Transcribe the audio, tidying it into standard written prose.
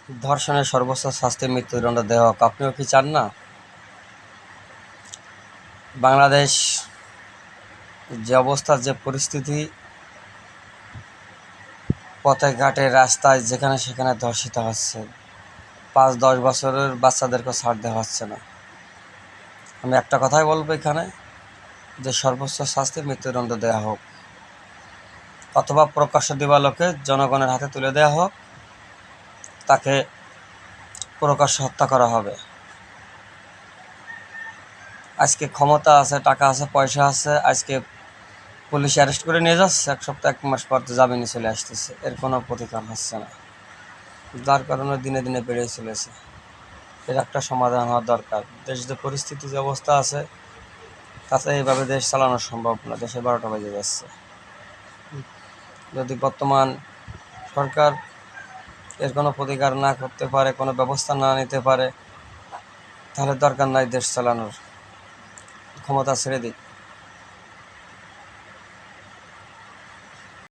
ধর্ষণের সর্বোচ্চ শাস্তি মৃত্যুদণ্ড দেওয়া হোক। আপনিও কি চান না? বাংলাদেশ যে অবস্থা, যে পরিস্থিতি, পথে ঘাটে রাস্তায় যেখানে সেখানে ধর্ষিত হচ্ছে, 5-10 বছরের বাচ্চাদেরকে ছাড় দেওয়া হচ্ছে না। আমি একটা কথাই বলবো এখানে, যে সর্বোচ্চ শাস্তি মৃত্যুদণ্ড দেওয়া হোক, অথবা প্রকাশ্য দিবালোকে জনগণের হাতে তুলে দেওয়া হোক, তাকে প্রকাশ্য হত্যা করা হবে। আজকে ক্ষমতা আছে, টাকা আছে, পয়সা আছে, আজকে পুলিশ অ্যারেস্ট করে নিয়ে যাচ্ছে, 1 সপ্তাহ 1 মাস পর জামিনে চলে আসতেছে, এর কোনো প্রতিকার হচ্ছে না, যার কারণে দিনে দিনে বেড়েই চলেছে। এর একটা সমাধান হওয়া দরকার। দেশ যে পরিস্থিতি, যে অবস্থা আছে, তাতে এইভাবে দেশ চালানো সম্ভব না। দেশে 12টা বেজে যাচ্ছে। যদি বর্তমান সরকার এর কোনো প্রতিকার না করতে পারে, কোনো ব্যবস্থা না নিতে পারে, তাহলে দরকার নাই দেশ চালানোর, ক্ষমতা ছেড়ে দিক।